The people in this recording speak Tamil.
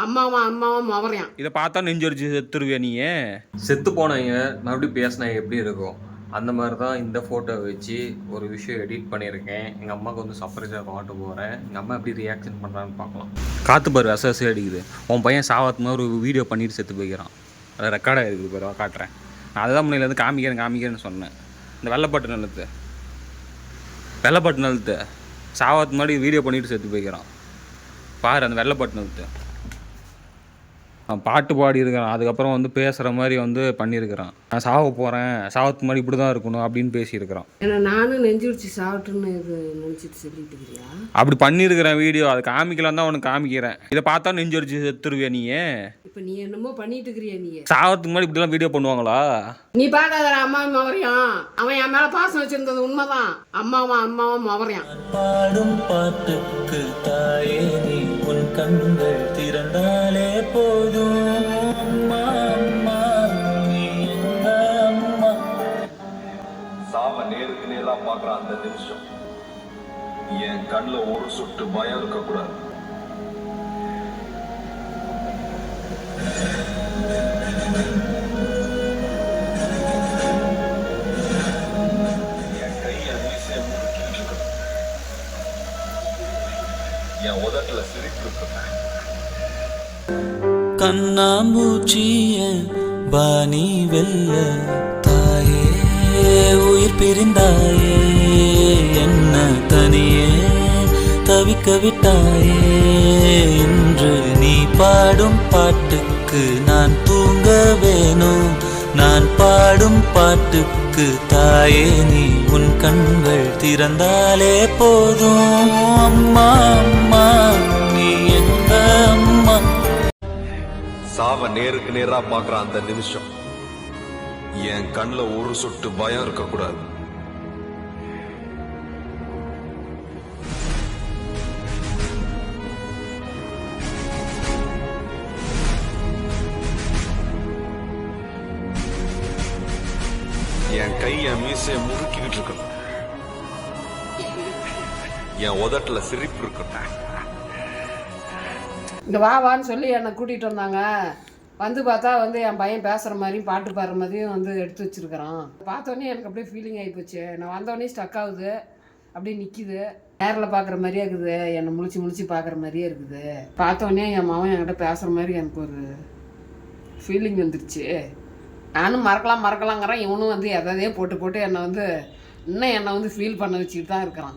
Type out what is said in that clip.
அம்மாவா முவரையான். இதை பார்த்தா நெஞ்சரிச்சு செத்துருவியா நீ? செத்து போனவங்க மறுபடியும் பேசினா எப்படி இருக்கும் அந்த மாதிரி தான் இந்த ஃபோட்டோ வச்சு ஒரு விஷயம் எடிட் பண்ணியிருக்கேன். எங்கள் அம்மாவுக்கு வந்து சர்ப்ரைஸாக காட்ட போகிறேன். எங்கள் அம்மா எப்படி ரியாக்ஷன் பண்ணுறான்னு பார்க்கலாம். காற்று பாரு அசை அடிக்குது. உன் பையன் சாவத்துமா ஒரு வீடியோ பண்ணிட்டு செத்து போய்க்கிறான். அதை ரெக்கார்டாக இருக்குது பாரு, காட்டுறேன். நான் அதுதான் முன்னிலேருந்து காமிக்கிறேன்னு சொன்னேன். இந்த வெள்ளைப்பட்டு நிலத்து சாவத்து மாதிரி வீடியோ பண்ணிட்டு செத்து போய்க்கிறான் பாரு. அந்த வெள்ளைப்பட்டு நிலத்து பாட்டு பாடி இருக்கிறான். அதுக்கப்புறம் வந்து பேசுகிற மாதிரி வந்து பண்ணியிருக்கிறான். நான் சாவ போகிறேன், சாவத்துக்கு மாதிரி இப்படி தான் இருக்கணும் அப்படின்னு பேசியிருக்கிறான். ஏன்னா நானும் நெஞ்சுடிச்சு சாப்பிட்டுன்னு நினச்சிட்டு சொல்லிட்டு இருக்கிறியா? அப்படி பண்ணியிருக்கிறேன் வீடியோ. அதை காமிக்கலாம் தான் உனக்கு காமிக்கிறேன். இதை பார்த்தா நெஞ்சரிச்சு செத்துருவியா நீ? இப்போ நீ என்னமோ பண்ணிட்டு இருக்கிறியா? நீ சாவத்துக்கு மாதிரி இப்படிலாம் வீடியோ பண்ணுவாங்களா? நீ பார்க்காத அம்மா முவரையான். அவன் என் மேல பாசம் வச்சிருந்தது உண்மைதான். அம்மாவா முவரையான். பாடும் பாட்டுக்கு தாயே நீ உன் கண்கள் திறந்தாலே போதும். அம்மா அம்மா நீ எங்க அம்மா. சாவ நேருக்கு நேரா பாக்குற அந்த நிமிஷம் என் கண்ணுல ஒரு சொட்டு பயம் இருக்க கூடாது. என் கைய வீசிய முறுக்கிட்டு இருக்கணும். என் உதட்டுல சிரிப்பு இருக்கணும். கண்ணாம்பூச்சிய பாணி வெல்ல தாயே உயிர் பிரிந்தாயே. என்ன தனியே தவிக்க விட்டாயே. இன்று நீ பாடும் பாட்டுக்கு நான் தூங்க வேணும். நான் பாடும் பாட்டுக்கு தாயே நீ உன் கண்கள் திறந்தாலே போதும். அம்மா அம்மா நீ எங்க அம்மா. சாவ நேருக்கு நேரா பாக்குற அந்த நிமிஷம் என் கண்ணுல ஒரு சொட்டு பயம் இருக்க கூடாது. என் கை என் மீசைய முறுக்கிக்கிட்டு இருக்கணும். என் உதட்டுல சிரிப்பு இருக்கணும். இங்கே வான்னு சொல்லி என்னை கூட்டிகிட்டு வந்தாங்க. வந்து பார்த்தா வந்து என் பையன் பேசுகிற மாதிரியும் பாட்டு பாடுற மாதிரியும் வந்து எடுத்து வச்சுருக்கிறான். பார்த்தோன்னே எனக்கு அப்படியே ஃபீலிங் ஆகிப்போச்சு. நான் வந்தோடனே ஸ்டக் ஆகுது, அப்படியே நிற்கிது. நேரில் பார்க்குற மாதிரியே இருக்குது, என்னை முழிச்சு பார்க்குற மாதிரியே இருக்குது. பார்த்தோன்னே என் மகன் என்கிட்ட பேசுகிற மாதிரி எனக்கு ஒரு ஃபீலிங் வந்துருச்சு. நானும் மறக்கலாங்கிறேன். இவனும் வந்து எதையே போட்டு என்னை வந்து இன்னும் என்னை வந்து ஃபீல் பண்ண வச்சுக்கிட்டு தான் இருக்கிறான்.